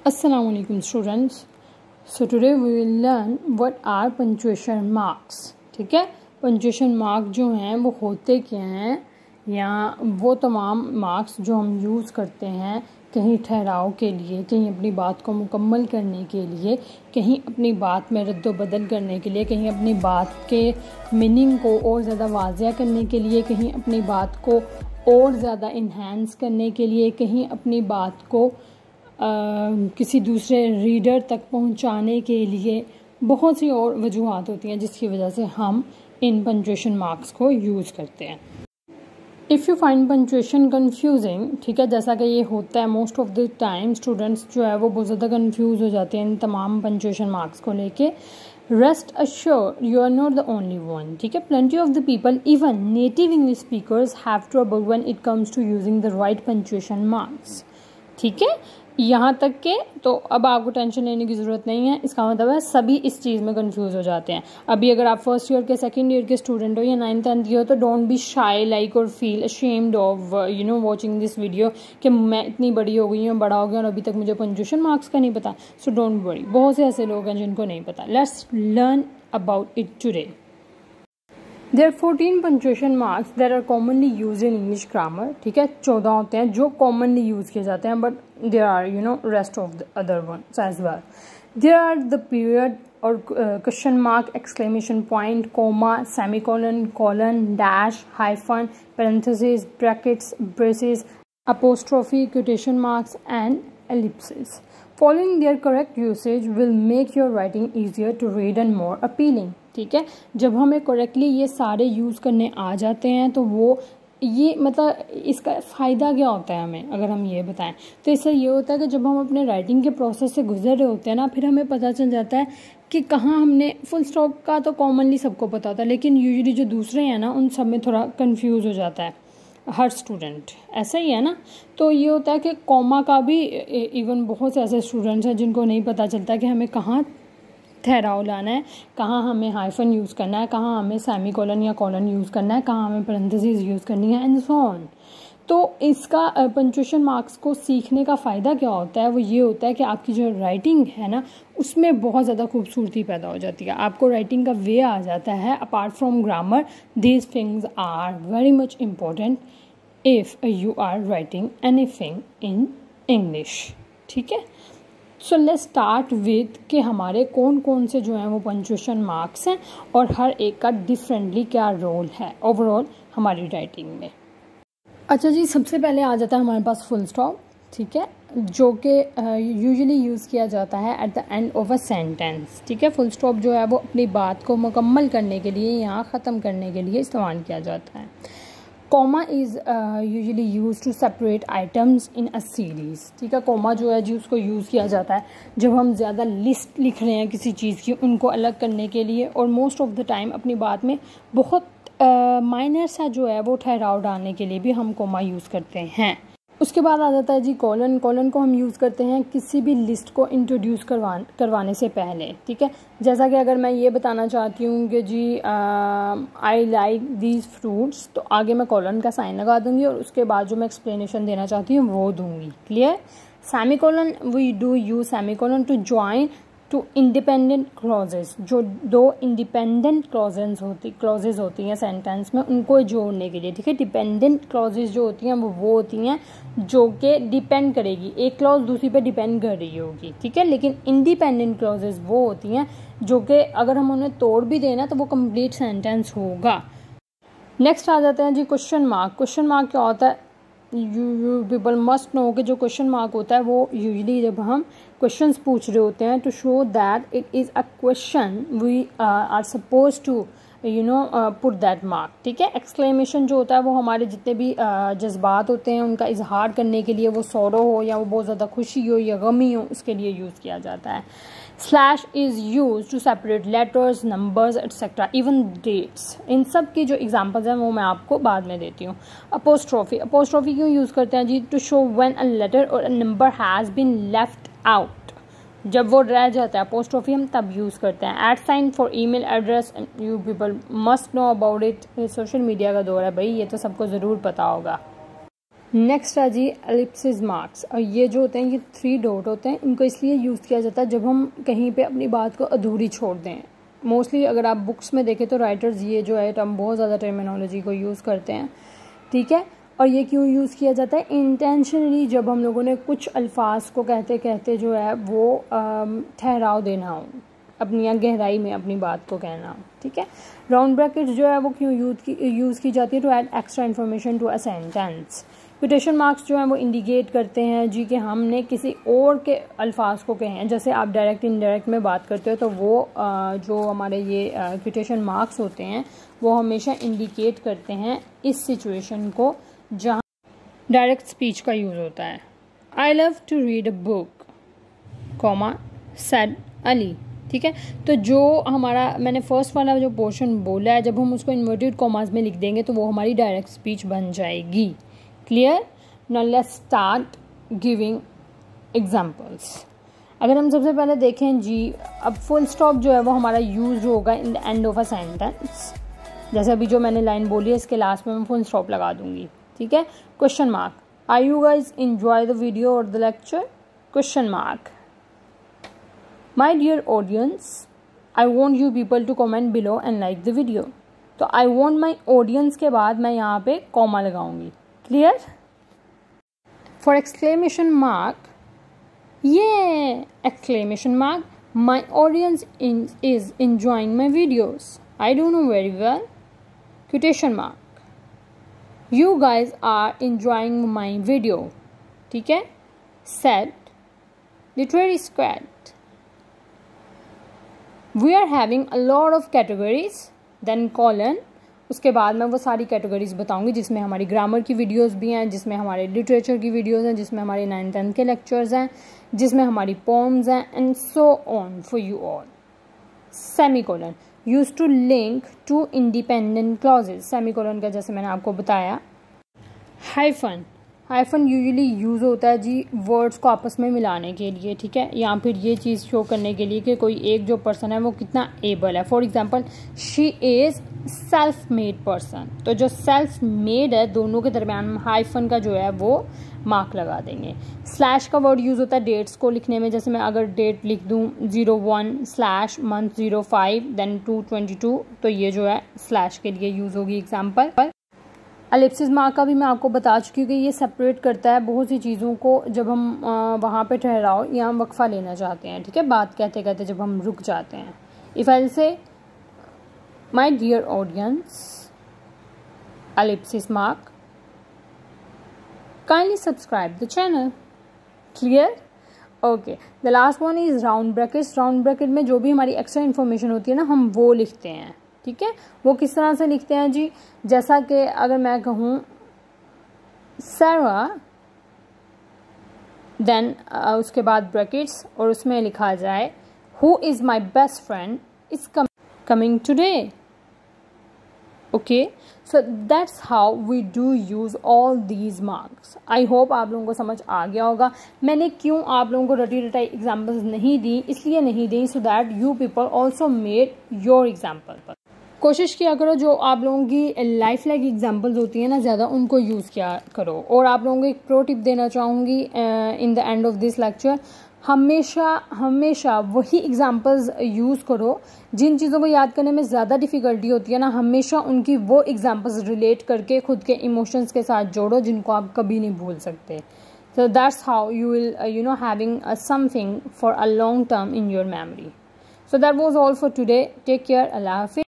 Assalamu alaikum students. So today we will learn what are punctuation marks. ठीक है, punctuation mark जो हैं वो होते क्या हैं, या वो तमाम मार्क्स जो हम यूज़ करते हैं कहीं ठहराव के लिए, कहीं अपनी बात को मुकम्मल करने के लिए, कहीं अपनी बात में रद्द बदल करने के लिए, कहीं अपनी बात के मीनिंग को और ज़्यादा वाज़िया करने के लिए, कहीं अपनी बात को और ज़्यादा इन्हांस करने के लिए, कहीं अपनी बात को किसी दूसरे रीडर तक पहुंचाने के लिए बहुत सी और वजूहात होती हैं जिसकी वजह से हम इन पंक्चुएशन मार्क्स को यूज़ करते हैं। If you find punctuation confusing, ठीक है, जैसा कि ये होता है most of the time students जो है वो बहुत ज़्यादा कंफ्यूज हो जाते हैं इन तमाम पंक्चुएशन मार्क्स को लेके। Rest assure you are not the only one, ठीक है। Plenty of the people, even native English speakers, have trouble when it comes to using the right punctuation marks, ठीक है। यहाँ तक के तो अब आपको टेंशन लेने की ज़रूरत नहीं है, इसका मतलब है सभी इस चीज़ में कंफ्यूज हो जाते हैं। अभी अगर आप फर्स्ट ईयर के, सेकंड ईयर के स्टूडेंट हो या 9th-10th के हो तो डोंट बी शाई लाइक और feel ashamed of watching this video कि मैं इतनी बड़ी हो गई हूँ, बड़ा हो गया और अभी तक मुझे पंक्चुएशन मार्क्स का नहीं पता। सो डोंट वरी, बहुत से ऐसे लोग हैं जिनको नहीं पता। Let's learn about it today. There are 14 punctuation marks that are commonly used in English grammar, ठीक है। 14 होते हैं जो commonly use किए जाते हैं, but there are rest of the other ones as well. There are the period or question mark, exclamation point, comma, semicolon, colon, dash, hyphen, parentheses, brackets, braces, apostrophe, quotation marks and ellipses. Following their correct usage will make your writing easier to read and more appealing, ठीक है। जब हमें correctly ये सारे use करने आ जाते हैं तो वो ये मतलब इसका फ़ायदा क्या होता है हमें, अगर हम ये बताएं तो इससे ये होता है कि जब हम अपने राइटिंग के प्रोसेस से गुजर रहे होते हैं ना, फिर हमें पता चल जाता है कि कहाँ हमने फुल स्टॉप का तो कॉमनली सबको पता होता है, लेकिन यूजुअली जो दूसरे हैं ना उन सब में थोड़ा कन्फ्यूज़ हो जाता है हर स्टूडेंट, ऐसा ही है ना। तो ये होता है कि कॉमा का भी इवन बहुत से ऐसे स्टूडेंट्स हैं जिनको नहीं पता चलता कि हमें कहाँ ठहराव लाना है, कहाँ हमें हाइफन यूज़ करना है, कहाँ हमें सेमीकोलन या कॉलन यूज़ करना है, कहाँ हमें पैरेंथेसिस यूज़ करनी है एंड सो ऑन। तो इसका पंक्चुएशन मार्क्स को सीखने का फ़ायदा क्या होता है, वो ये होता है कि आपकी जो राइटिंग है ना उसमें बहुत ज़्यादा खूबसूरती पैदा हो जाती है, आपको राइटिंग का वे आ जाता है। Apart from grammar, these things are very much important if you are writing anything in English, ठीक है। सो लेट्स स्टार्ट विद कि हमारे कौन कौन से जो हैं वो पंक्चुएशन मार्क्स हैं और हर एक का डिफरेंटली क्या रोल है ओवरऑल हमारी राइटिंग में। अच्छा जी, सबसे पहले आ जाता है हमारे पास फुल स्टॉप, ठीक है, जो कि यूजुअली यूज़ किया जाता है at the end of a sentence, ठीक है। फुल स्टॉप जो है वो अपनी बात को मुकम्मल करने के लिए या ख़त्म करने के लिए इस्तेमाल किया जाता है। Comma is usually use to separate items in a series, ठीक है। कॉमा जो है जी उसको यूज़ किया जाता है जब हम ज़्यादा लिस्ट लिख रहे हैं किसी चीज़ की, उनको अलग करने के लिए, और मोस्ट ऑफ द टाइम अपनी बात में बहुत माइनर सा जो है वो ठहराव डालने के लिए भी हम कॉमा यूज़ करते हैं। उसके बाद आ जाता है जी कॉलन। कॉलन को हम यूज़ करते हैं किसी भी लिस्ट को इंट्रोड्यूस करवाने से पहले, ठीक है। जैसा कि अगर मैं ये बताना चाहती हूँ कि जी आई लाइक दीज फ्रूट्स, तो आगे मैं कॉलन का साइन लगा दूँगी और उसके बाद जो मैं एक्सप्लेनेशन देना चाहती हूँ वो दूँगी, clear. Semicolon, we do use semicolon to join two independent clauses, जो दो इंडिपेंडेंट क्लॉजेज होती हैं सेंटेंस में, उनको जोड़ने के लिए, ठीक है। डिपेंडेंट क्लॉजेज जो होती हैं वो होती हैं जो कि डिपेंड करेगी, एक क्लॉज दूसरी पे डिपेंड कर रही होगी, ठीक है। लेकिन इंडिपेंडेंट क्लॉजेज वो होती हैं जो कि अगर हम उन्हें तोड़ भी दें ना तो वो कंप्लीट सेंटेंस होगा। नेक्स्ट आ जाते हैं जी क्वेश्चन मार्क। क्वेश्चन मार्क क्या होता है, यू पीपल मस्ट नो कि जो क्वेश्चन मार्क होता है वो यूजुअली जब हम क्वेश्चंस पूछ रहे होते हैं to show that it is a question we are suppose to put that mark, ठीक है। एक्सक्लेमेशन जो होता है वो हमारे जितने भी जज्बात होते हैं उनका इजहार करने के लिए, वो सौरो हो या वो बहुत ज़्यादा खुशी हो या गमी हो, उसके लिए यूज़ किया जाता है। Slash is use to separate letters, numbers etcetera, even dates. इन सब की जो एग्जांपल्स हैं वो मैं आपको बाद में देती हूँ। अपोस्ट्रोफी, अपोस्ट्रोफी क्यों यूज़ करते हैं जी, to show when a letter और a number has been left out, जब वो रह जाता है अपोस्ट्रोफी हम तब यूज़ करते हैं। At sign for email address, you people must know about it, social media का दौर है भाई, ये तो सबको ज़रूर पता होगा। नेक्स्ट है जी एलिप्सिस मार्क्स। और ये जो होते हैं ये 3 डॉट होते हैं, इनको इसलिए यूज़ किया जाता है जब हम कहीं पे अपनी बात को अधूरी छोड़ दें। मोस्टली अगर आप बुक्स में देखें तो राइटर्स ये जो है टर्म बहुत ज़्यादा टर्मिनोलॉजी को यूज़ करते हैं, ठीक है। और ये क्यों यूज़ किया जाता है? इंटेंशनली जब हम लोगों ने कुछ अल्फाज को कहते कहते जो है वो ठहराव देना हो, अपनी या गहराई में अपनी बात को कहना हो, ठीक है। राउंड ब्रैकेट्स जो है वो क्यों यूज़ की जाती है? To add extra information to a sentence. Quotation marks जो हैं वो इंडिकेट करते हैं जी कि हमने किसी और के अल्फाज को कहे हैं। जैसे आप डायरेक्ट इनडायरेक्ट में बात करते हो तो वो जो हमारे ये क्वोटेशन मार्क्स होते हैं वो हमेशा इंडिकेट करते हैं इस सिचुएशन को जहाँ डायरेक्ट स्पीच का यूज़ होता है। I love to read a book comma said Ali, ठीक है। तो जो हमारा मैंने फर्स्ट वाला जो पोर्शन बोला है, जब हम उसको इन्वर्टेड कॉमास में लिख देंगे तो वो हमारी डायरेक्ट स्पीच बन जाएगी। Clear? Now let's start giving examples. अगर हम सबसे पहले देखें जी, अब फुल स्टॉप जो है वो हमारा यूज होगा in the end of a sentence. जैसे अभी जो मैंने लाइन बोली है इसके लास्ट में मैं फुल स्टॉप लगा दूंगी, ठीक है। Question mark, are you guys enjoy the video और the lecture? Question mark. My dear audience, I want you people to comment below and like the video. तो आई वॉन्ट माई ऑडियंस के बाद मैं यहाँ पे कॉमा लगाऊंगी। Clear? For exclamation mark, ये exclamation mark, my audience is enjoying my videos. I don't know very well. Quotation mark. You guys are enjoying my video. ठीक है? Set. Literary squad. We are having a lot of categories. Then colon. उसके बाद मैं वो सारी categories बताऊंगी जिसमें हमारी ग्रामर की वीडियोस भी हैं, जिसमें हमारे लिटरेचर की वीडियोस हैं, जिसमें हमारे 9th 10th के लेक्चर्स हैं, जिसमें हमारी पोम्स हैं, and so on for you all. Semicolon, use to link two independent clauses. Semicolon का जैसे मैंने आपको बताया। हाइफन, हाइफन यूजुअली यूज़ होता है जी वर्ड्स को आपस में मिलाने के लिए, ठीक है, या फिर ये चीज़ शो करने के लिए कि कोई एक जो पर्सन है वो कितना एबल है। For example, she is self made person. तो जो सेल्फ मेड है दोनों के दरमियान हाइफन का जो है वो मार्क लगा देंगे। स्लैश का वर्ड यूज़ होता है डेट्स को लिखने में। जैसे मैं अगर डेट लिख दूँ 01/month 05 देन 2/22, तो ये जो है स्लैश के लिए यूज़ होगी एग्जाम्पल। एलिप्सिस मार्क का भी मैं आपको बता चुकी हूँ कि ये सेपरेट करता है बहुत सी चीज़ों को जब हम वहाँ पे ठहराव या वक्फा लेना चाहते हैं, ठीक है, बात कहते कहते जब हम रुक जाते हैं। If I say my dear audience, ellipsis mark, kindly subscribe the channel. Clear? Okay, the last one is round brackets. Round bracket में जो भी हमारी एक्स्ट्रा इन्फॉर्मेशन होती है ना, हम वो लिखते हैं, ठीक है। वो किस तरह से लिखते हैं जी? जैसा कि अगर मैं कहूँ सैरा, देन उसके बाद ब्रैकेट्स और उसमें लिखा जाए who is my best friend is coming today. Okay, so that's how we do use all these marks. I hope आप लोगों को समझ आ गया होगा। मैंने क्यों आप लोगों को रटी रटाई एग्जाम्पल्स नहीं दी, इसलिए नहीं दी so that you people also made your example. कोशिश किया करो जो आप लोगों की लाइफ लाइक एग्जांपल्स होती हैं ना ज़्यादा, उनको यूज़ किया करो। और आप लोगों को एक प्रो टिप देना चाहूँगी in the end of this lecture, हमेशा वही एग्जांपल्स यूज़ करो जिन चीज़ों को याद करने में ज़्यादा डिफ़िकल्टी होती है ना, हमेशा उनकी वो एग्जांपल्स रिलेट करके खुद के इमोशंस के साथ जोड़ो जिनको आप कभी नहीं भूल सकते। So that's how you will having something for a long term in your memory. So that was all for today. Take care. Allah Hafiz.